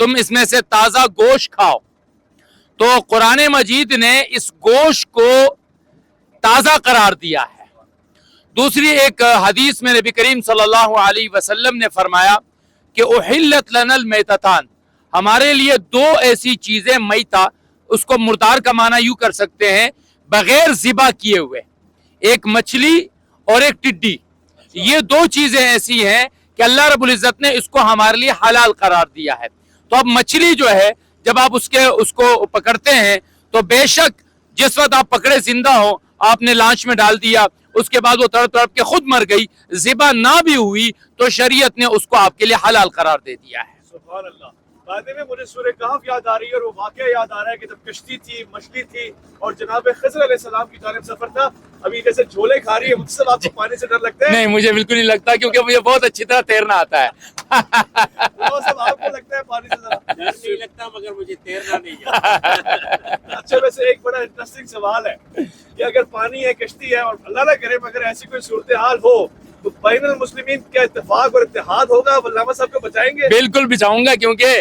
تم اس میں سے تازہ گوشت کھاؤ. تو قرآن مجید نے اس گوشت کو تازہ قرار دیا ہے. دوسری ایک حدیث میں نبی کریم صلی اللہ علیہ وسلم نے فرمایا کہ احلت لنا المیتتان، ہمارے لیے دو ایسی چیزیں، میتہ اس کو مردار کا معنی یوں کر سکتے ہیں بغیر ذبح کیے ہوئے، ایک مچھلی اور ایک ٹڈی. یہ دو چیزیں ایسی ہیں کہ اللہ رب العزت نے اس کو ہمارے لیے حلال قرار دیا ہے. تو اب مچھلی جو ہے جب آپ اس کو پکڑتے ہیں تو بے شک جس وقت آپ پکڑے زندہ ہو، آپ نے لانچ میں ڈال دیا، اس کے بعد وہ تڑپ تڑپ کے خود مر گئی، ذبح نہ بھی ہوئی تو شریعت نے اس کو آپ کے لیے حلال قرار دے دیا ہے. سبحان اللہ. بعد میں مجھے سورہ کہف یاد آ رہی ہے اور وہ واقعہ یاد آ رہا ہے کہ جب کشتی تھی، مچھلی تھی اور جناب خضر علیہ السلام کی جانب سفر تھا. ابھی جیسے جھولے کھا رہی ہے، مجھ سے آپ کو پانی سے ڈر لگتا ہے؟ نہیں، مجھے بالکل نہیں لگتا، کیونکہ مجھے بہت اچھی طرح تیرنا آتا ہے. وہ سب آپ کو لگتا ہے پانی سے ذرا ڈر نہیں لگتا مگر مجھے تیرنا نہیں آتا. اچھا، ویسے ایک بڑا انٹرسٹنگ سوال ہے کہ اگر پانی ہے، کشتی ہے، اور اللہ نہ کرے مگر ایسی کوئی صورتحال ہو تو بین المسلمین کیا اتفاق اور اتحاد ہوگا؟ علامہ صاحب کو بچائیں گے؟ بالکل بچاؤں گا، کیونکہ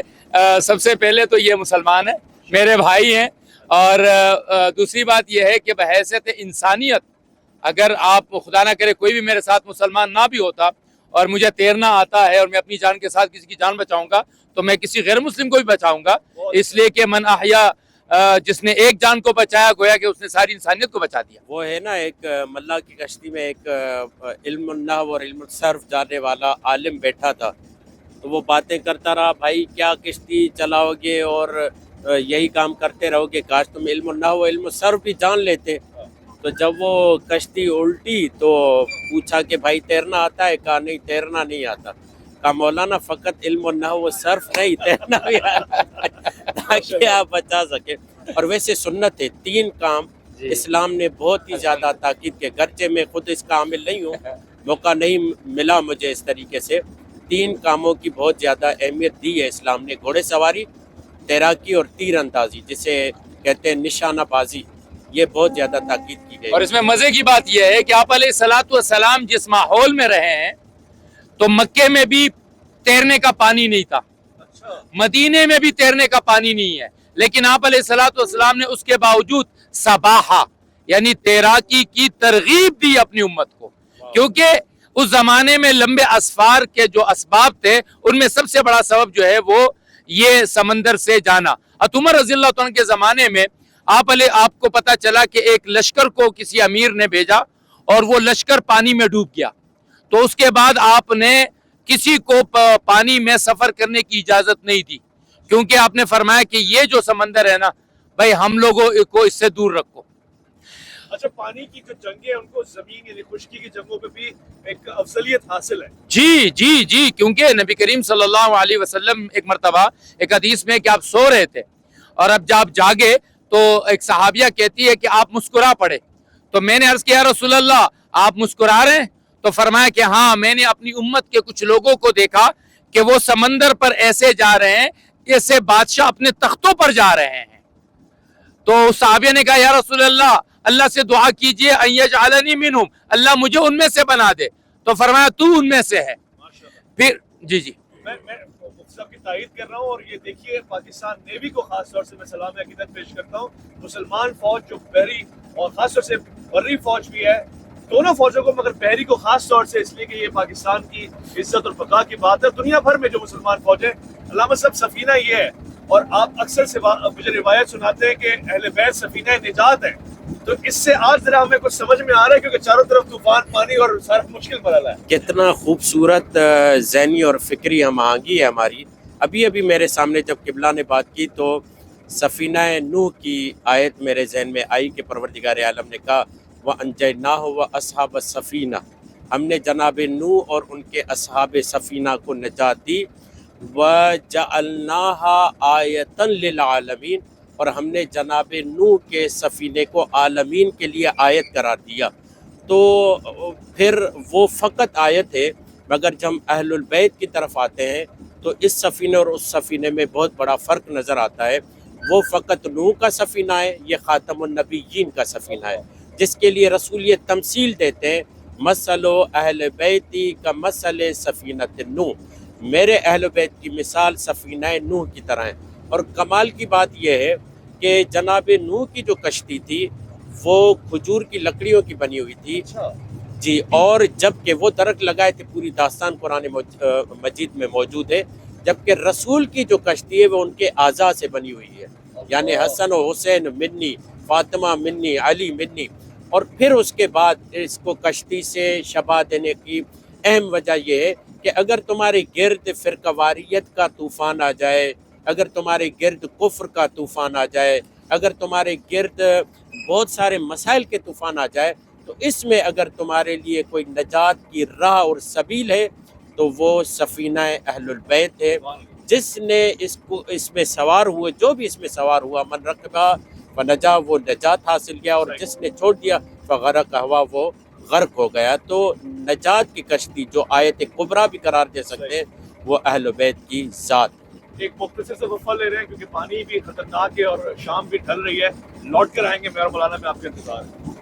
سب سے پہلے تو یہ مسلمان ہیں، میرے بھائی ہیں، اور دوسری بات یہ ہے کہ بحیثیت انسانیت اگر آپ خدا نہ کرے کوئی بھی میرے ساتھ مسلمان نہ بھی ہوتا اور مجھے تیرنا آتا ہے اور میں اپنی جان کے ساتھ کسی کی جان بچاؤں گا تو میں کسی غیر مسلم کو بھی بچاؤں گا، اس لیے کہ من احیا، جس نے ایک جان کو بچایا گویا کہ اس نے ساری انسانیت کو بچا دیا. وہ ہے نا ایک ملا کی کشتی میں ایک علم النحو اور علم الصرف جاننے والا عالم بیٹھا تھا، تو وہ باتیں کرتا رہا، بھائی کیا کشتی چلاؤ گے اور یہی کام کرتے رہو گے، کاش تم علم النحو و علم الصرف بھی جان لیتے. تو جب وہ کشتی الٹی تو پوچھا کہ بھائی تیرنا آتا ہے؟ کہا نہیں، تیرنا نہیں آتا. کہا مولانا فقط علم النحو و صرف نہیں، تیرنا بھی آتا تاکہ آپ بچا سکیں. اور ویسے سنت ہے، 3 کام اسلام نے بہت ہی زیادہ تاکید کے، گرچہ میں خود اس کا عامل نہیں ہوں، موقع نہیں ملا مجھے اس طریقے سے. 3 کاموں کی بہت زیادہ اہمیت دی ہے اسلام نے، گھوڑے سواری، تیراکی اور تیر اندازی، جسے کہتے ہیں نشانہ بازی، یہ بہت زیادہ تاکید کی گئی. اور اس میں مزے کی بات یہ ہے کہ آپ علیہ الصلوۃ والسلام جس ماحول میں رہے ہیں تو مکے میں بھی تیرنے کا پانی نہیں تھا، مدینے میں بھی تیرنے کا پانی نہیں ہے، لیکن آپ علیہ الصلوۃ والسلام نے اس کے باوجود سباحہ یعنی تیراکی کی ترغیب دی اپنی امت کو، کیونکہ اس زمانے میں لمبے اسفار کے جو اسباب تھے ان میں سب سے بڑا سبب جو ہے وہ یہ سمندر سے جانا. عمر رضی اللہ عنہ کے زمانے میں آپ کو پتا چلا کہ ایک لشکر کو کسی امیر نے بھیجا اور وہ لشکر پانی میں ڈوب گیا، تو اس کے بعد آپ نے کسی کو پانی میں سفر کرنے کی اجازت نہیں دی، کیونکہ آپ نے فرمایا کہ یہ جو سمندر ہے نا بھائی ہم لوگوں کو اس سے دور رکھو. اچھا، پانی کی جو جنگیں ان کو زمین یعنی خشکی کی جنگوں پہ بھی ایک افضلیت حاصل ہے. جی، کیونکہ نبی کریم صلی اللہ علیہ وسلم ایک مرتبہ ایک حدیث میں کہ آپ سو رہے تھے اور اب جب جاگے تو ایک صحابیہ کہتی ہے کہ آپ مسکرا پڑے، تو میں نے عرض کیا رسول اللہ آپ مسکرا رہے ہیں؟ تو فرمایا کہ ہاں، میں نے اپنی امت کے کچھ لوگوں کو دیکھا کہ وہ سمندر پر ایسے جا رہے ہیں جیسے بادشاہ اپنے تختوں پر جا رہے ہیں. تو صحابیہ نے کہا یا رسول اللہ، اللہ سے دعا کیجئے ان یجعلنی منہم، اللہ مجھے ان میں سے بنا دے. تو فرمایا تو ان میں سے ہے. پھر جی میں مفتی صاحب کی تائید کر رہا ہوں، اور یہ دیکھیے پاکستان نیوی کو خاص طور سے میں سلام عقیدت پیش کرتا ہوں. مسلمان فوج جو بحری اور خاص طور سے بری فوج بھی ہے، دونوں فوجوں کو، مگر بحری کو خاص طور سے اس لیے کہ یہ پاکستان کی عزت اور بقا کی بات ہے. دنیا بھر میں جو مسلمان فوج ہے، علامہ صاحب سفینہ یہ ہے، اور آپ اکثر سے مجھے روایت سناتے ہیں کہ اہل بیت سفینہ نجات ہے. تو اس سے آج ذرا ہمیں کچھ سمجھ میں آ رہا ہے، کیونکہ چاروں طرف طوفان، پانی اور سارا مشکل مرحلہ ہے. کتنا خوبصورت ذہنی اور فکری ہم آہنگی ہے ہماری. ابھی میرے سامنے جب قبلہ نے بات کی تو سفینہ نوح کی آیت میرے ذہن میں آئی کہ پروردگار عالم نے کہا وَأَنْجَيْنَاهُ وَأَصْحَابَ السَّفِينَةِ، ہم نے جناب نوح اور ان کے اصحاب سفینہ کو نجات دی. وَجَعَلْنَاهَا آیَةً لِلْعَالَمِينَ، اور ہم نے جناب نوح کے سفینے کو عالمین کے لیے آیت قرار دیا. تو پھر وہ فقط آیت ہے، مگر جب ہم اہل البیت کی طرف آتے ہیں تو اس سفینے اور اس سفینے میں بہت بڑا فرق نظر آتا ہے. وہ فقط نوح کا سفینہ ہے، یہ خاتم النبیین کا سفینہ ہے، جس کے لیے رسول یہ تمثیل دیتے ہیں مثل اہل بیتی کا مثل سفینۃ نوح، میرے اہل بیت کی مثال سفینہ نوح کی طرح ہے. اور کمال کی بات یہ ہے کہ جناب نوح کی جو کشتی تھی وہ کھجور کی لکڑیوں کی بنی ہوئی تھی جی، اور جبکہ وہ درخت لگائے تھے، پوری داستان قرآن مجید میں موجود ہے. جبکہ رسول کی جو کشتی ہے وہ ان کے اعضاء سے بنی ہوئی ہے، یعنی حسن و حسین منی، فاطمہ منی، علی منی. اور پھر اس کے بعد اس کو کشتی سے شبہ دینے کی اہم وجہ یہ ہے کہ اگر تمہارے گرد فرقہ واریت کا طوفان آ جائے، اگر تمہارے گرد کفر کا طوفان آ جائے، اگر تمہارے گرد بہت سارے مسائل کے طوفان آ جائے، تو اس میں اگر تمہارے لیے کوئی نجات کی راہ اور سبیل ہے تو وہ سفینہ اہل البیت ہے. جس نے اس میں سوار ہوئے، جو بھی اس میں سوار ہوا، من رکبہ فنجا، وہ نجات حاصل کیا، اور جس نے چھوڑ دیا فغرق ہوا، وہ غرق ہو گیا. تو نجات کی کشتی جو آیت کبریٰ بھی قرار دے سکتے ہیں وہ اہل بیت کی ذات. ایک مختصر سے وقفہ لے رہے ہیں کیونکہ پانی بھی خطرناک ہے اور شام بھی ڈھل رہی ہے. لوٹ کر آئیں گے میں اور مولانا میں آپ کے انتظار ہے.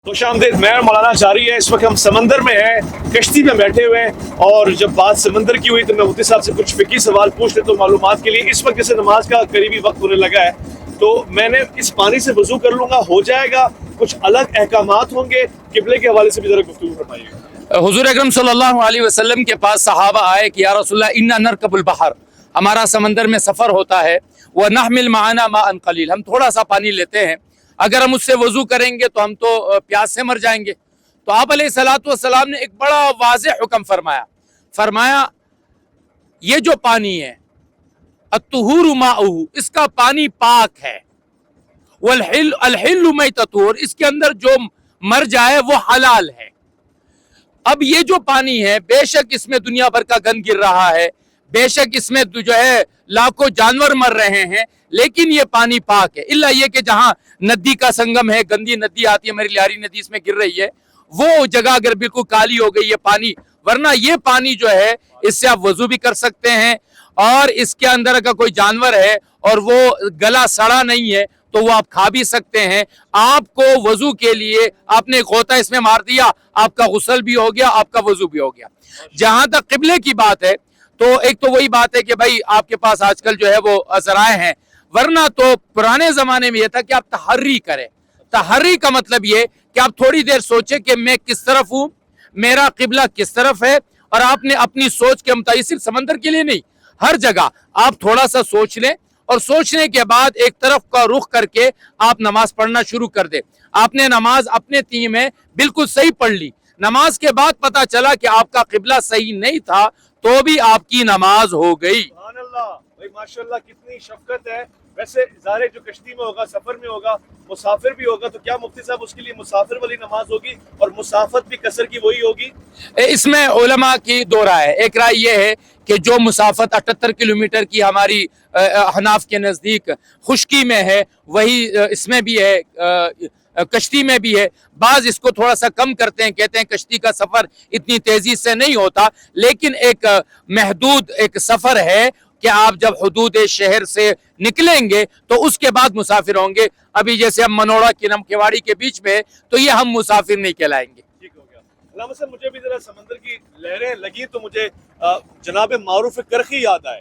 خوش آمدید. میں اور مولانا جاری ہے. اس وقت ہم سمندر میں ہیں، کشتی میں بیٹھے ہوئے ہیں، اور جب بات سمندر کی ہوئی تو میں مفتی صاحب سے کچھ فقہی سوال پوچھ لیتا ہوں معلومات کے لیے. اس وقت جیسے نماز کا قریبی وقت ہونے لگا ہے تو میں نے اس پانی سے وضو کر لوں گا، ہو جائے گا؟ کچھ الگ احکامات ہوں گے؟ قبلے کے حوالے سے بھی ذرا گفتگو فرمائیے گا. حضور اکرم صلی اللہ علیہ وسلم کے پاس صحابہ آئے کہ یا رسول اللہ انا نرکب البحر، ہمارا سمندر میں سفر ہوتا ہے، ونحمل معنا ماء قلیل، ہم تھوڑا سا پانی لیتے ہیں، اگر ہم اس سے وضو کریں گے تو ہم تو پیاس سے مر جائیں گے. تو آپ علیہ الصلوۃ والسلام نے ایک بڑا واضح حکم فرمایا یہ جو پانی ہے الطہور ماؤہ، اس کا پانی پاک ہے، والحل میتۃ، اس کے اندر جو مر جائے وہ حلال ہے. اب یہ جو پانی ہے بے شک اس میں دنیا بھر کا گند گر رہا ہے، بے شک اس میں جو ہے لاکھوں جانور مر رہے ہیں، لیکن یہ پانی پاک ہے. الا یہ کہ جہاں ندی کا سنگم ہے، گندی ندی آتی ہے، میری لیاری ندی اس میں گر رہی ہے، وہ جگہ اگر بالکل کالی ہو گئی ہے پانی، ورنہ یہ پانی جو ہے اس سے آپ وضو بھی کر سکتے ہیں، اور اس کے اندر اگر کوئی جانور ہے اور وہ گلا سڑا نہیں ہے تو وہ آپ کھا بھی سکتے ہیں. آپ کو وضو کے لیے آپ نے غوطہ اس میں مار دیا، آپ کا غسل بھی ہو گیا، آپ کا وضو بھی ہو گیا. جہاں تک قبلے کی بات ہے تو ایک تو وہی بات ہے کہ بھائی آپ کے پاس آج کل جو ہے وہ ذرائع ہیں، ورنہ تو پرانے زمانے میں یہ تھا کہ آپ تحری کریں. تحری کا مطلب یہ کہ آپ تھوڑی دیر سوچیں کہ میں کس طرف ہوں، میرا قبلہ کس طرف ہے، اور آپ نے اپنی سوچ کے مطابق، صرف سمندر کے لیے نہیں، ہر جگہ آپ تھوڑا سا سوچ لیں، اور سوچنے کے بعد ایک طرف کا رخ کر کے آپ نماز پڑھنا شروع کر دیں. آپ نے نماز اپنے تیم میں بالکل صحیح پڑھ لی، نماز کے بعد پتا چلا کہ آپ کا قبلہ صحیح نہیں تھا تو بھی آپ کی نماز ہو گئی. سبحان اللہ بھائی، ماشاءاللہ کتنی شفقت ہے. ویسے ظاہر جو کشتی میں ہوگا، سفر میں ہوگا، مسافر بھی ہوگا، تو کیا مفتی صاحب اس کے لیے مسافر والی نماز ہوگی اور مسافت بھی قصر کی وہی ہوگی؟ اس میں علماء کی دو رائے ہے. ایک رائے یہ ہے کہ جو مسافت 78 کلومیٹر کی ہماری احناف کے نزدیک خشکی میں ہے وہی اس میں بھی ہے، کشتی میں بھی ہے. بعض اس کو تھوڑا سا کم کرتے ہیں، کہتے ہیں کشتی کا سفر اتنی تیزی سے نہیں ہوتا، لیکن ایک محدود ایک سفر ہے کہ آپ جب حدود شہر سے نکلیں گے تو اس کے بعد مسافر ہوں گے. ابھی جیسے ہم منوڑا کی نمکیواڑی کے بیچ میں تو یہ ہم مسافر نہیں کہلائیں گے. ٹھیک ہو گیا. علامہ صاحب مجھے بھی ذرا سمندر کی لہریں لگی تو مجھے جناب معروف کرخی یاد آئے.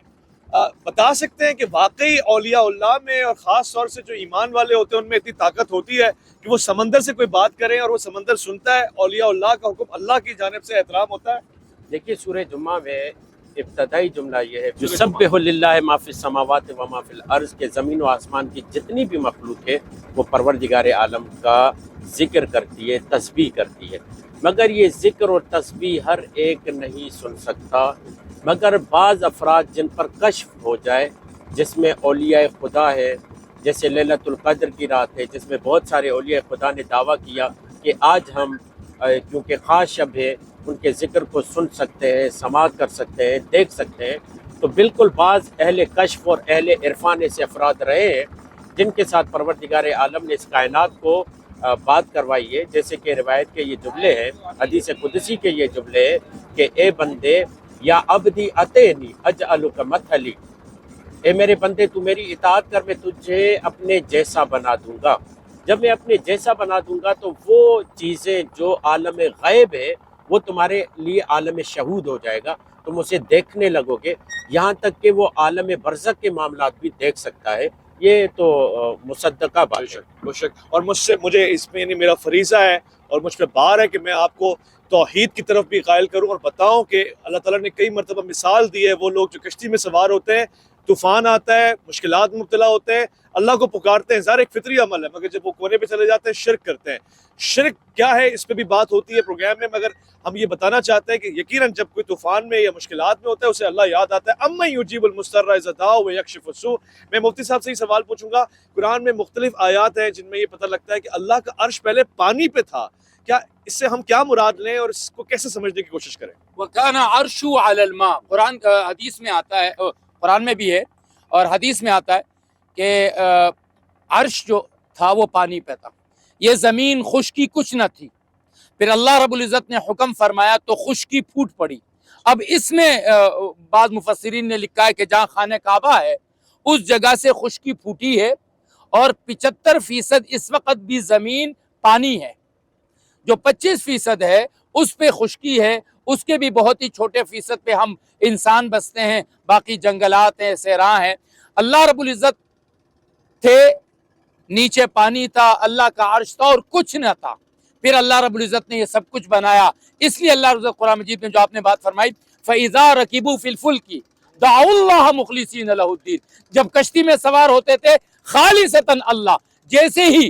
بتا سکتے ہیں کہ واقعی اولیاء اللہ میں اور خاص طور سے جو ایمان والے ہوتے ہیں ان میں اتنی طاقت ہوتی ہے کہ وہ سمندر سے کوئی بات کریں اور وہ سمندر سنتا ہے؟ اولیاء اللہ کا حکم اللہ کی جانب سے احترام ہوتا ہے. دیکھیے سورہ جمعہ میں ابتدائی جملہ یہ ہے یسبح للہ ما فی السماوات و ما فی الارض، کے زمین و آسمان کی جتنی بھی مخلوق ہے وہ پروردگار عالم کا ذکر کرتی ہے، تسبیح کرتی ہے. مگر یہ ذکر اور تسبیح ہر ایک نہیں سن سکتا، مگر بعض افراد جن پر کشف ہو جائے، جس میں اولیاء خدا ہے، جیسے لیلۃ القدر کی رات ہے جس میں بہت سارے اولیاء خدا نے دعویٰ کیا کہ آج ہم کیونکہ خاص شب ہے ان کے ذکر کو سن سکتے ہیں، سماعت کر سکتے ہیں، دیکھ سکتے ہیں. تو بالکل بعض اہل کشف اور اہل عرفان ایسے افراد رہے ہیں جن کے ساتھ پروردگار عالم نے اس کائنات کو بات کروائی ہے. جیسے کہ روایت کے یہ جملے ہیں، حدیث قدسی کے یہ جملے ہیں کہ اے بندے یا عبدی اتینی اجعلک مثلی، اے میرے بندے تو میری اطاعت کر، میں تجھے اپنے جیسا بنا دوں گا۔ جب میں اپنے جیسا بنا دوں گا تو وہ چیزیں جو عالم غیب ہے وہ تمہارے لیے عالم شہود ہو جائے گا، تم اسے دیکھنے لگو گے، یہاں تک کہ وہ عالم برزخ کے معاملات بھی دیکھ سکتا ہے۔ یہ تو مصدقہ بات ہے۔ بے شک اور مجھے اس میں میرا فریضہ ہے اور مجھ پہ بار ہے کہ میں آپ کو توحید کی طرف بھی قائل کروں اور بتاؤں کہ اللہ تعالیٰ نے کئی مرتبہ مثال دی ہے، وہ لوگ جو کشتی میں سوار ہوتے ہیں، طوفان آتا ہے، مشکلات میں مبتلا ہوتے ہیں، اللہ کو پکارتے ہیں، ظاہر ایک فطری عمل ہے، مگر جب وہ کونے پہ چلے جاتے ہیں شرک کرتے ہیں۔ شرک کیا ہے اس پہ بھی بات ہوتی ہے پروگرام میں، مگر ہم یہ بتانا چاہتے ہیں کہ یقیناً جب کوئی طوفان میں یا مشکلات میں ہوتا ہے اسے اللہ یاد آتا ہے۔ اَمَّن يُجِيبُ الْمُضْطَرَّ إِذَا دَعَاهُ وَيَكْشِفُ السُّوءَ۔ میں مفتی صاحب سے یہ سوال پوچھوں گا، قرآن میں مختلف آیات ہیں جن میں یہ پتہ لگتا ہے کہ اللہ کا عرش پہلے پانی پہ تھا، کیا اس سے ہم کیا مراد لیں اور اس کو کیسے سمجھنے کی کوشش کریں؟ وَكَانَ عَرْشُهُ عَلَى الْمَاءِ، قرآن حدیث میں آتا ہے، قرآن میں بھی ہے اور حدیث میں آتا ہے کہ عرش جو تھا وہ پانی پہ تھا، یہ زمین خشکی کچھ نہ تھی، پھر اللہ رب العزت نے حکم فرمایا تو خشکی پھوٹ پڑی۔ اب اس میں بعض مفسرین نے لکھا ہے کہ جہاں خانہ کعبہ ہے اس جگہ سے خشکی پھوٹی ہے، اور 75% اس وقت بھی زمین پانی ہے، جو 25% ہے اس پہ خشکی ہے، اس کے بھی بہت ہی چھوٹے فیصد پہ ہم انسان بستے ہیں، باقی جنگلات ہیں، صحرا ہیں۔ اللہ رب العزت تھے، نیچے پانی تھا، اللہ کا عرش تھا اور کچھ نہ تھا، پھر اللہ رب العزت نے یہ سب کچھ بنایا۔ اس لیے اللہ رب العزت قرآن مجید میں جو آپ نے بات فرمائی فَإِذَا رَكِبُوا فِي الْفُلْكِ دَعَوُا اللَّهَ مُخْلِصِينَ لَهُ الدِّينَ، جب کشتی میں سوار ہوتے تھے خالصتاً اللہ، جیسے ہی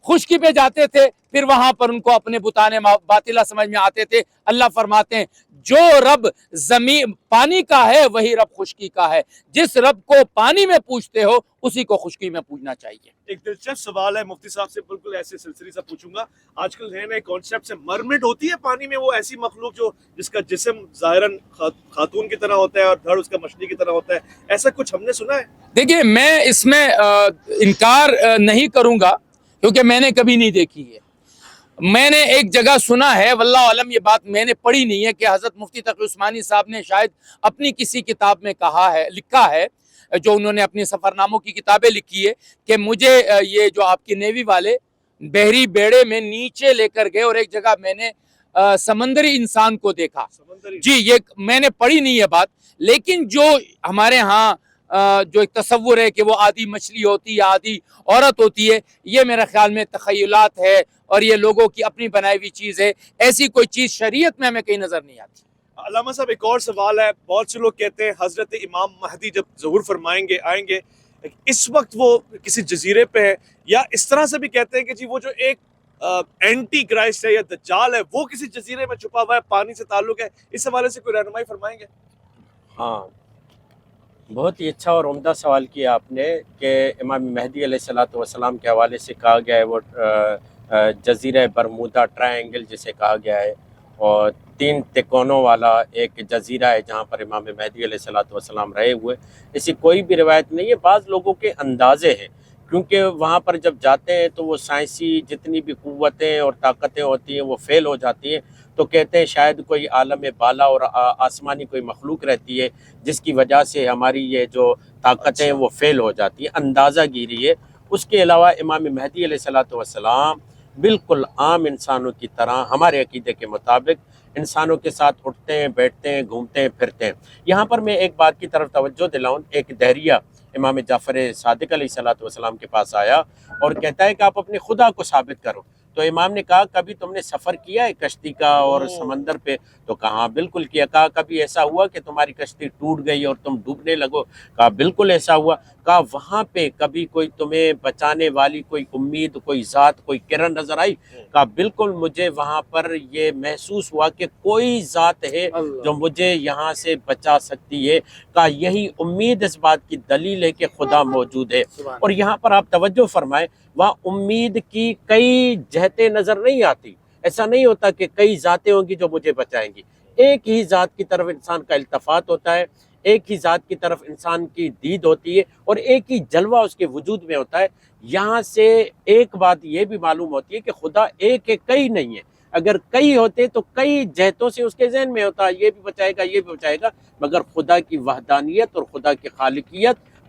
خشکی پہ جاتے تھے پھر وہاں پر ان کو اپنے بتانے باطلہ سمجھ میں آتے تھے۔ اللہ فرماتے ہیں جو رب زمین پانی کا ہے وہی رب خشکی کا ہے، جس رب کو پانی میں پوچھتے ہو اسی کو خشکی میں پوچھنا چاہیے۔ ایک دلچسپ سوال ہے، مفتی صاحب سے بالکل ایسے سلسلے سے پوچھوں گا، آج کل نئے نئے کانسیپٹ سے مرمڈ ہوتی ہے پانی میں، وہ ایسی مخلوق جو جس کا جسم ظاہراً خاتون کی طرح ہوتا ہے اور دھڑ اس کا مچھلی کی طرح ہوتا ہے، ایسا کچھ ہم نے سنا ہے؟ دیکھیے میں اس میں انکار نہیں کروں گا کیونکہ میں نے کبھی نہیں دیکھی ہے۔ میں نے ایک جگہ سنا ہے، واللہ علم یہ بات میں نے پڑھی نہیں ہے، کہ حضرت مفتی تقی عثمانی صاحب نے شاید اپنی کسی کتاب میں لکھا ہے، جو انہوں نے اپنی سفر ناموں کی کتابیں لکھی ہے، کہ مجھے یہ جو آپ کی نیوی والے بحری بیڑے میں نیچے لے کر گئے اور ایک جگہ میں نے سمندری انسان کو دیکھا۔ جی یہ میں نے پڑھی نہیں ہے بات، لیکن جو ہمارے ہاں جو ایک تصور ہے کہ وہ آدھی مچھلی ہوتی ہے آدھی عورت ہوتی ہے، یہ میرے خیال میں تخیلات ہے اور یہ لوگوں کی اپنی بنائی ہوئی چیز ہے، ایسی کوئی چیز شریعت میں ہمیں کہیں نظر نہیں آتی۔ علامہ صاحب ایک اور سوال ہے، بہت سے لوگ کہتے ہیں حضرت امام مہدی جب ظہور فرمائیں گے آئیں گے، اس وقت وہ کسی جزیرے پہ ہے، یا اس طرح سے بھی کہتے ہیں کہ جی وہ جو ایک اینٹی کرائسٹ ہے یا دجال ہے وہ کسی جزیرے میں چھپا ہوا ہے، پانی سے تعلق ہے، اس حوالے سے کوئی رہنمائی فرمائیں گے؟ ہاں بہت ہی اچھا اور عمدہ سوال کیا آپ نے، کہ امام مہدی علیہ الصلوۃ والسلام کے حوالے سے کہا گیا ہے وہ جزیرہ برمودا ٹرائنگل جسے کہا گیا ہے، اور 3 تکونوں والا ایک جزیرہ ہے جہاں پر امام مہدی علیہ الصلوۃ والسلام رہے ہوئے۔ ایسی کوئی بھی روایت نہیں ہے، بعض لوگوں کے اندازے ہیں، کیونکہ وہاں پر جب جاتے ہیں تو وہ سائنسی جتنی بھی قوتیں اور طاقتیں ہوتی ہیں وہ فیل ہو جاتی ہیں، تو کہتے ہیں شاید کوئی عالم بالا اور آسمانی کوئی مخلوق رہتی ہے جس کی وجہ سے ہماری یہ جو طاقتیں ہیں وہ فیل ہو جاتی ہیں، اندازہ گیری ہے۔ اس کے علاوہ امام مہدی علیہ الصلوۃ والسلام بالکل عام انسانوں کی طرح ہمارے عقیدے کے مطابق انسانوں کے ساتھ اٹھتے ہیں، بیٹھتے ہیں، گھومتے ہیں، پھرتے ہیں۔ یہاں پر میں ایک بات کی طرف توجہ دلاؤں، ایک دہریہ امام جعفر صادق علیہ الصلوۃ والسلام کے پاس آیا اور کہتا ہے کہ آپ اپنے خدا کو ثابت کرو، تو امام نے کہا کبھی تم نے سفر کیا ہے کشتی کا اور سمندر پہ؟ تو کہا بالکل کیا۔ کہا کبھی ایسا ہوا کہ تمہاری کشتی ٹوٹ گئی اور تم ڈوبنے لگو؟ کہا بالکل ایسا ہوا۔ کہا وہاں پہ کبھی کوئی تمہیں بچانے والی کوئی امید، کوئی ذات، کوئی کرن نظر آئی؟ کہا بالکل مجھے وہاں پر یہ محسوس ہوا کہ کوئی ذات ہے جو مجھے یہاں سے بچا سکتی ہے۔ کہا یہی امید اس بات کی دلیل ہے کہ خدا موجود ہے۔ اور یہاں پر آپ توجہ فرمائیں، وہاں امید کی کئی جہتیں نظر نہیں آتی، ایسا نہیں ہوتا کہ کئی ذاتیں ہوں گی جو مجھے بچائیں گی، ایک ہی ذات کی طرف انسان کا التفات ہوتا ہے، ایک ہی ذات کی طرف انسان کی دید ہوتی ہے اور ایک ہی جلوہ اس کے وجود میں ہوتا ہے۔ یہاں سے ایک بات یہ بھی معلوم ہوتی ہے کہ خدا ایک ہے، کئی نہیں ہے۔ اگر کئی ہوتے تو کئی جہتوں سے اس کے ذہن میں ہوتا، یہ بھی بچائے گا، یہ بھی بچائے گا، مگر خدا کی وحدانیت اور خدا کی خالقیت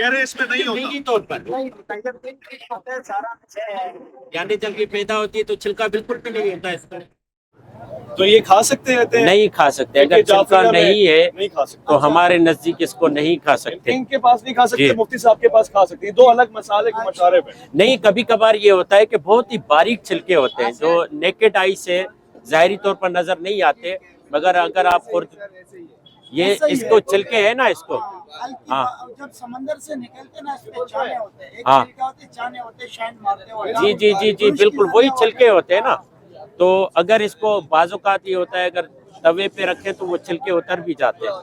کہہ رہے ہیں اس میں نہیں ہوتا. طبیعی طور پر یعنی جب یہ پیدا ہوتی ہے تو چھلکا بالکل بھی نہیں ہوتا اس پر. تو یہ کھا سکتے ہیں؟ نہیں کھا سکتے. اگر چھلکا نہیں ہے نہیں کھا سکتے تو ہمارے نزدیک اس کو نہیں کھا سکتے. ان کے پاس نہیں کھا سکتے, جی. مفتی صاحب کے پاس کھا سکتے ہیں. دو الگ مسالے کے مشارب ہیں. نہیں, کبھی کبھار یہ ہوتا ہے کہ بہت ہی باریک چھلکے ہوتے ہیں جو نیکڈ آئی سے ظاہری طور پر نظر نہیں آتے, مگر اگر آپ یہ اس کو چھلکے ہیں نا, اس کو ہاں جب سمندر سے نکلتے نا اس پہ چانے ہوتے ہیں, ایک ہاں. چھلکا ہوتے ہیں, چانے ہوتے ہیں, شائن مارتے ہوئے. جی جی جی جی بالکل وہی چھلکے ہوتے ہیں نا. تو اگر اس کو بعض اوقات یہ ہوتا ہے اگر توے پہ رکھیں تو وہ چھلکے اتر بھی جاتے ہیں.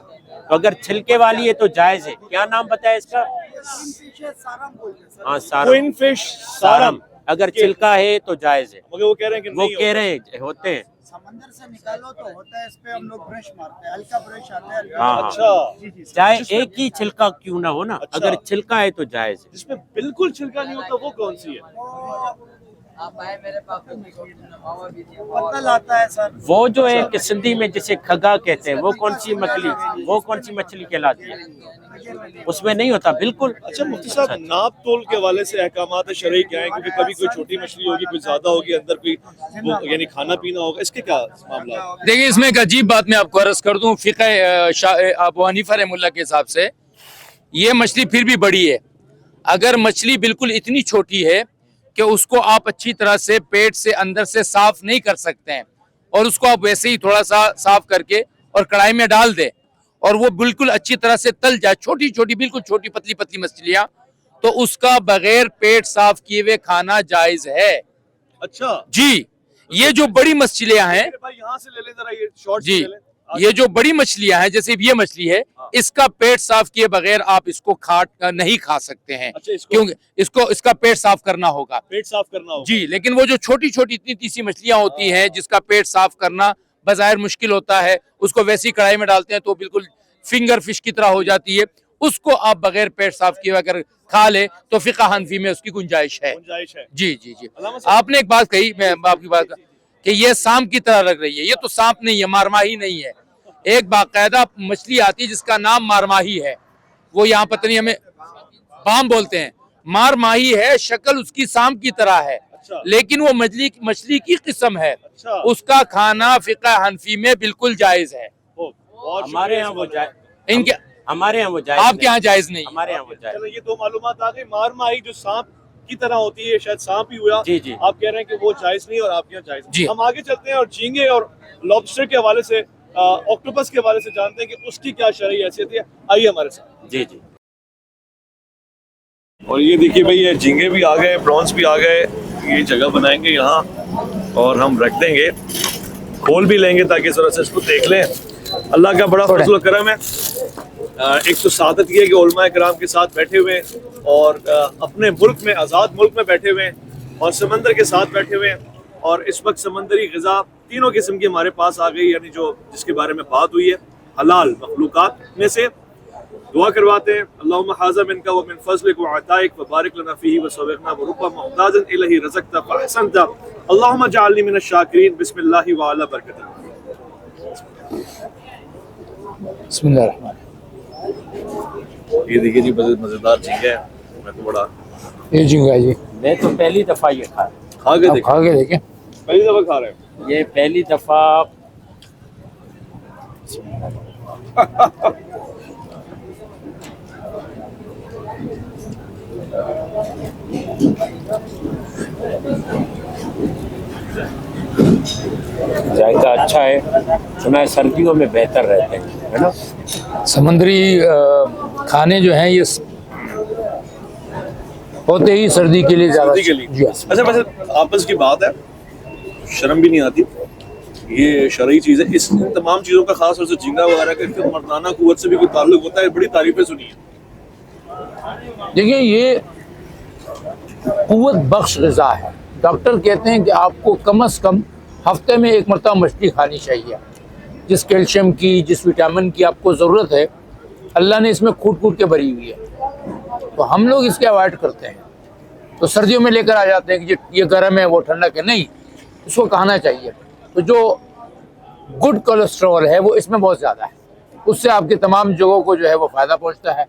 تو اگر چھلکے والی ہے تو جائز ہے. کیا نام بتایا اس کا؟ سارم بولتے ہیں سر. ہاں سارم. کوئن فش سارم. اگر چھلکا ہے تو جائز ہے. مگر وہ کہہ رہے ہیں کہ وہ نہیں کہہ رہے ہیں ہوتے ہیں. سمندر سے نکالو تو ہوتا ہے, اس پہ ہم لوگ برش مارتے ہیں, ہلکا برش آتا ہے. ہاں ہاں. اچھا, چاہے ایک ہی چھلکا کیوں نہ ہو نا, اگر چھلکا ہے تو جائز ہے. جس میں بالکل چھلکا نہیں ہوتا وہ کون سی ہے؟ پتل آتا ہے سر. وہ جو ایک سندھی میں جسے کھگا کہتے ہیں, وہ کون سی مچھلی, وہ کون سی مچھلی کہلاتی ہے؟ اس میں نہیں ہوتا بالکل. اچھا مفتی صاحب, ناپ تول کے حوالے سے احکامات شرعی کیا ہیں؟ کیونکہ کبھی کوئی چھوٹی مچھلی ہوگی, کوئی زیادہ ہوگی, اندر کوئی یعنی کھانا پینا ہوگا, اس کے کیا معاملہ؟ دیکھیں اس میں ایک عجیب بات میں آپ کو عرض کر دوں. فقہ ابو حنیفہ رحمہ اللہ کے حساب سے یہ مچھلی پھر بھی بڑی ہے. اگر مچھلی بالکل اتنی چھوٹی ہے کہ اس کو آپ اچھی طرح سے پیٹ سے اندر سے صاف نہیں کر سکتے ہیں, اور اس کو آپ ویسے ہی تھوڑا سا صاف کر کے اور کڑھائی میں ڈال دیں اور وہ بالکل اچھی طرح سے تل جائے, چھوٹی چھوٹی بالکل چھوٹی پتلی پتلی مچھلیاں, تو اس کا بغیر پیٹ صاف کیے ہوئے کھانا جائز ہے. اچھا جی, یہ جو بڑی مچھلیاں ہیں, یہاں سے لے لیں ذرا, یہ شارٹ جی یہ جو بڑی مچھلیاں ہیں جیسے یہ مچھلی ہے, اس کا پیٹ صاف کیے بغیر آپ اس کو نہیں کھا سکتے ہیں, کیونکہ اس کا پیٹ صاف کرنا ہوگا. پیٹ صاف کرنا ہوگا جی, لیکن وہ جو چھوٹی چھوٹی اتنی تیسی مچھلیاں ہوتی ہیں جس کا پیٹ صاف کرنا بظاہر مشکل ہوتا ہے, اس کو ویسی کڑھائی میں ڈالتے ہیں تو بالکل فنگر فش کی طرح ہو جاتی ہے, اس کو آپ بغیر پیٹ صاف کیے اگر کھا لے تو فقہ حنفی میں اس کی گنجائش ہے. جی جی جی. آپ نے ایک بات کہی, میں آپ کی بات کہ یہ سانپ کی طرح لگ رہی ہے, یہ تو سانپ نہیں ہے, مارماہی نہیں ہے. ایک باقاعدہ مچھلی آتی ہے جس کا نام مارماہی ہے, وہ یہاں پتہ نہیں ہمیں بام بولتے ہیں. مارماہی ہے, شکل اس کی سانپ کی طرح ہے, لیکن وہ مچھلی کی قسم ہے. اس کا کھانا فقہ حنفی میں بالکل جائز ہے. ہمارے یہاں وہ جائز, ہمارے یہاں وہ جائز, آپ کے یہاں جائز نہیں. ہمارے یہاں وہ جائز. یہ دو معلومات آ گئی. مارماہی جو سانپ کی طرح ہوتی ہے, شاید سانپ ہی ہوا. جی جی. آپ کہہ رہے ہیں کہ وہ جائز نہیں اور آپ کے یہاں جائز. جی. ہم آگے چلتے ہیں اور جھینگے اور لابسٹر کے حوالے سے, آکٹوپس کے حوالے سے جانتے ہیں کہ اس کی کیا شرعی حیثیت ہے. آئیے ہمارے ساتھ. جی جی. اور یہ دیکھیے بھائی, یہ جھینگے بھی آ گئے, پرانس بھی آ گئے. یہ جگہ بنائیں گے یہاں اور ہم رکھ دیں گے, کھول بھی لیں گے تاکہ ذرا سے اس کو دیکھ لیں. اللہ کا بڑا فضل و کرم ہے. ایک تو سعادت یہ ہے کہ علماء کرام کے ساتھ بیٹھے ہوئے اور اپنے ملک میں, آزاد ملک میں بیٹھے ہوئے اور سمندر کے ساتھ بیٹھے ہوئے, اور اس وقت سمندری غذا تینوں قسم کی ہمارے پاس آ گئی, یعنی جو جس کے بارے میں بات ہوئی ہے حلال مخلوقات میں سے. دعا کرواتے ہیں, اللہم ھذا منک ومن فضلک وعطائک وبارک لنا فیہ وصوبنا ورب محتاجا الیہ رزقت فاحسنت اللہم اجعلنی من الشاکرین. بسم اللہ وعلی برکتہ. بسم اللہ الرحمن. یہ دیکھیے جی, مزیدار جھینگا ہے. میں تو بڑا یہ جھینگا جی, میں تو پہلی دفعہ یہ کھایا. کھا کے دیکھیں, پہلی دفعہ کھا رہے ہیں. یہ پہلی دفعہ. ذائقہ اچھا ہے, سنا ہے سردیوں میں بہتر رہتے ہیں, ہے نا. سمندری کھانے جو ہیں یہ ہوتے ہی سردی کے لیے زیادہ. اچھا ویسے آپس کی بات ہے, شرم بھی نہیں آتی, یہ شرعی چیز ہے. اس تمام چیزوں کا خاص طور سے جھینگا وغیرہ کا مردانہ قوت سے بھی کوئی تعلق ہوتا ہے. بڑی تعریفیں سنی ہیں. دیکھیں یہ قوت بخش غذا ہے. ڈاکٹر کہتے ہیں کہ آپ کو کم از کم ہفتے میں ایک مرتبہ مچھلی کھانی چاہیے. جس کیلشیم کی, جس وٹامن کی آپ کو ضرورت ہے, اللہ نے اس میں کھوٹ کھوٹ کے بھری ہوئی ہے. تو ہم لوگ اس کے اوائڈ کرتے ہیں, تو سردیوں میں لے کر آ جاتے ہیں کہ یہ گرم ہے وہ ٹھنڈا کہ نہیں, اس کو کھانا چاہیے. تو جو گڈ کولیسٹرول ہے وہ اس میں بہت زیادہ ہے, اس سے آپ کے تمام جگہوں کو جو ہے وہ فائدہ پہنچتا ہے.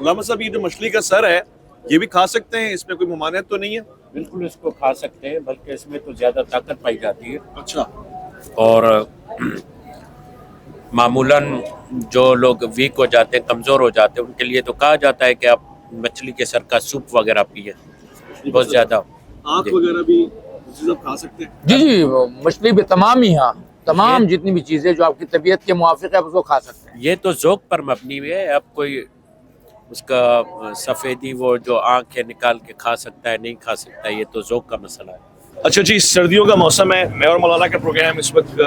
علامہ صاحب یہ جو مچھلی کا سر ہے یہ بھی کھا سکتے ہیں, اس میں کوئی ممانعت تو نہیں ہے؟ بالکل اس کو کھا سکتے ہیں, بلکہ اس میں تو زیادہ طاقت پائی جاتی ہے. اچھا. اور معمولاً جو لوگ ویک ہو جاتے ہیں, کمزور ہو جاتے ہیں, ان کے لیے تو کہا جاتا ہے کہ آپ مچھلی کے سر کا سوپ وغیرہ پیئیں, بہت زیادہ. آنکھ وغیرہ بھی سب کھا سکتے ہیں؟ جی جی, مچھلی بھی تمام ہی, ہاں تمام جتنی بھی چیزیں جو آپ کی طبیعت کے موافق ہے آپ اس کو کھا سکتے ہیں. یہ تو ذوق پر مبنی ہے. اب کوئی اس کا سفیدی وہ جو آنکھ ہے نکال کے کھا سکتا ہے, نہیں کھا سکتا ہے, یہ تو ذوق کا مسئلہ ہے. اچھا جی, سردیوں کا موسم ہے, میں اور مولانا کا پروگرام اس وقت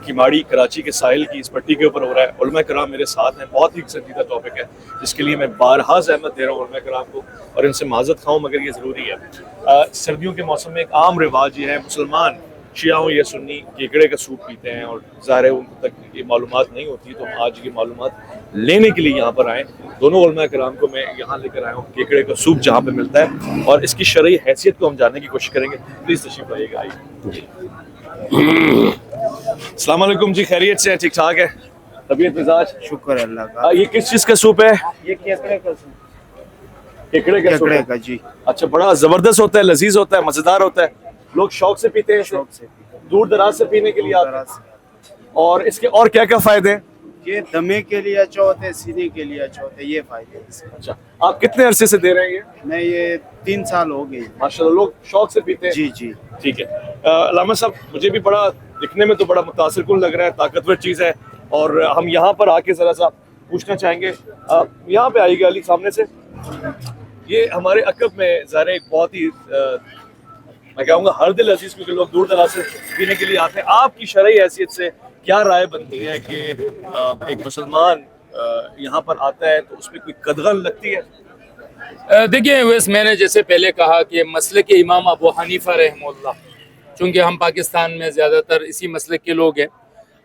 کیماڑی کراچی کے ساحل کی اس پٹی کے اوپر ہو رہا ہے. علماء کرام میرے ساتھ ہیں, بہت ہی سنجیدہ ٹاپک ہے جس کے لیے میں بارہا زحمت دے رہا ہوں علماء کرام کو اور ان سے معذرت خواہوں, مگر یہ ضروری ہے. سردیوں کے موسم میں ایک عام رواج یہ ہے, مسلمان شیعہ ہوں یا سنی کیکڑے کا سوپ پیتے ہیں, اور ظاہر ہے ان تک یہ معلومات نہیں ہوتی, تو ہم آج یہ معلومات لینے کے لیے یہاں پر آئیں. دونوں علماء کرام کو میں یہاں لے کر آیا ہوں, کیکڑے کا سوپ جہاں پہ ملتا ہے, اور اس کی شرعی حیثیت کو ہم جاننے کی کوشش کریں گے. پلیز تشریف لائیے گا. السلام علیکم جی, خیریت سے ہیں؟ ٹھیک ٹھاک ہے طبیعت مزاج؟ شکر اللہ کا. یہ کس چیز کا سوپ ہے؟ یہ کیکڑے کا سوپ. کیکڑے کا سوپ کیکڑے کا جی. اچھا, بڑا زبردست ہوتا ہے, لذیذ ہوتا ہے, مزیدار ہوتا ہے, لوگ شوق سے پیتے ہیں, شوق سے دور دراز سے پینے کے لیے آتے ہیں. اور اس کے اور کیا کیا فائدے ہیں؟ یہ دمے کے لیے اچھا ہوتا ہے, سینے کے لیے اچھا ہوتا ہے, یہ فائدے ہیں اس کے. اچھا, آپ کتنے عرصے سے دے رہے ہیں یہ؟ میں یہ 3 سال ہو گئی. ماشاءاللہ, لوگ شوق سے پیتے ہیں. جی جی. ٹھیک ہے. علامہ صاحب, مجھے بھی بڑا دکھنے میں تو بڑا متاثر کن لگ رہا ہے, طاقتور چیز ہے, اور ہم یہاں پر آ کے ذرا سا پوچھنا چاہیں گے. یہاں پہ آئیے گا علی, سامنے سے. یہ ہمارے عقب میں ظاہر ایک بہت ہی میں کہوں گا ہر دل عزیز, کیونکہ لوگ دور دراز سے پینے کے لیے آتے ہیں. آپ کی شرعی حیثیت سے کیا رائے بنتی ہے کہ ایک مسلمان یہاں پر آتا ہے تو اس میں کوئی قدغن لگتی ہے؟ دیکھیں ویسے میں نے جیسے پہلے کہا کہ مسلک امام ابو حنیفہ رحمہ اللہ, چونکہ ہم پاکستان میں زیادہ تر اسی مسلک کے لوگ ہیں,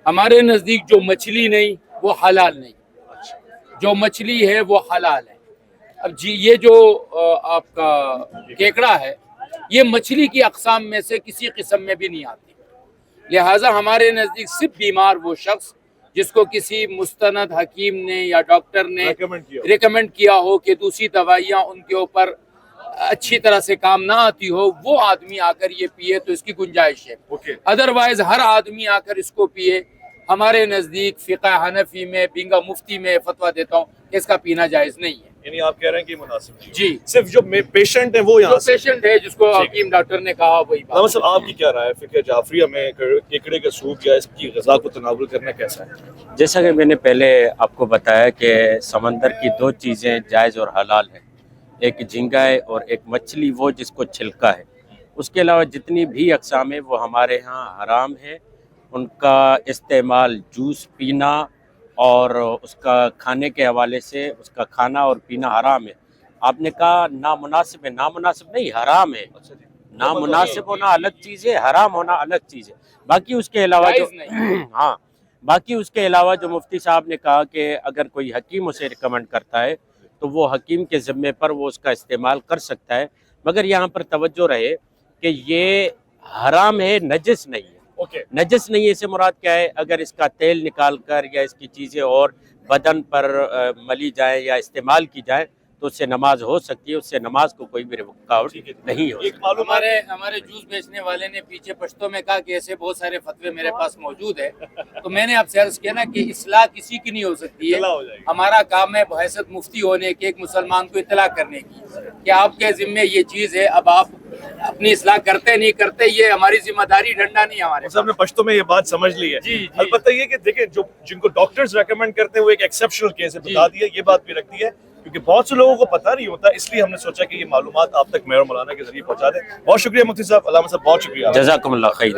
ہمارے نزدیک جو مچھلی نہیں وہ حلال نہیں, جو مچھلی ہے وہ حلال ہے. اب جی یہ جو آپ کا کیکڑا ہے یہ مچھلی کی اقسام میں سے کسی قسم میں بھی نہیں آتی, لہٰذا ہمارے نزدیک صرف بیمار وہ شخص جس کو کسی مستند حکیم نے یا ڈاکٹر نے ریکمنڈ کیا ہو کہ دوسری دوائیاں ان کے اوپر اچھی طرح سے کام نہ آتی ہو, وہ آدمی آ کر یہ پیے تو اس کی گنجائش ہے. ادروائز ہر آدمی آ کر اس کو پیے, ہمارے نزدیک فقہ حنفی میں بینگا مفتی میں فتویٰ دیتا ہوں کہ اس کا پینا جائز نہیں ہے. یعنی آپ کہہ رہے ہیں کہ مناسب نہیں. جی, صرف جو پیشنٹ ہے وہ یہاں جو پیشنٹ ہے جس کو حکیم ڈاکٹر نے کہا وہی بات. علامہ صاحب, آپ کی کیا رائے ہے فقہ جعفریہ میں کیکڑے کا سوپ یا اس کی غذا کو تناول کرنا کیسا ہے؟ جیسا کہ میں نے پہلے آپ کو بتایا کہ سمندر کی 2 چیزیں جائز اور حلال ہیں, ایک جھینگا ہے اور ایک مچھلی وہ جس کو چھلکا ہے. اس کے علاوہ جتنی بھی اقسام ہیں وہ ہمارے ہاں حرام ہے. ان کا استعمال جوس پینا اور اس کا کھانے کے حوالے سے اس کا کھانا اور پینا حرام ہے. آپ نے کہا نامناسب ہے, نامناسب نہیں, حرام ہے. نامناسب ہونا الگ چیز ہے, حرام ہونا الگ چیز ہے. باقی اس کے علاوہ جو ہاں باقی اس کے علاوہ جو مفتی صاحب نے کہا کہ اگر کوئی حکیم اسے ریکمنڈ کرتا ہے تو وہ حکیم کے ذمے پر وہ اس کا استعمال کر سکتا ہے, مگر یہاں پر توجہ رہے کہ یہ حرام ہے, نجس نہیں ہے. نجس نہیں ہے سے مراد کیا ہے؟ اگر اس کا تیل نکال کر یا اس کی چیزیں اور بدن پر ملی جائیں یا استعمال کی جائیں تو اس سے نماز ہو سکتی ہے, اس سے نماز کو کوئی بھی رکاوٹ نہیں ہو. ہمارے جوس بیچنے والے نے پیچھے پشتوں میں کہا کہ ایسے بہت سارے فتوے میرے پاس موجود ہے, تو میں نے آپ سے عرض کیا نا کہ اصلاح کسی کی نہیں ہو سکتی ہے, ہمارا کام ہے بحیثیت مفتی ہونے کے ایک مسلمان کو اطلاع کرنے کی کہ آپ کے ذمے یہ چیز ہے, اب آپ اپنی اصلاح کرتے نہیں کرتے یہ ہماری ذمہ داری, ڈنڈا نہیں ہمارے. صاحب نے پشتوں میں یہ بات سمجھ لی ہے. البتہ یہ کہ دیکھیں جو جن کو ڈاکٹرز ریکمینڈ کرتے ہیں وہ ایک ایکسیپشنل کیس ہے, بتا دیا, یہ بات بھی رکھتی ہے کیونکہ بہت سے لوگوں کو پتہ نہیں ہوتا, اس لیے ہم نے سوچا کہ یہ معلومات آپ تک میں اور مولانا کے ذریعے پہنچا دیں. بہت شکریہ مفتی صاحب, علامہ صاحب بہت شکریہ. جزاکم اللہ خیر.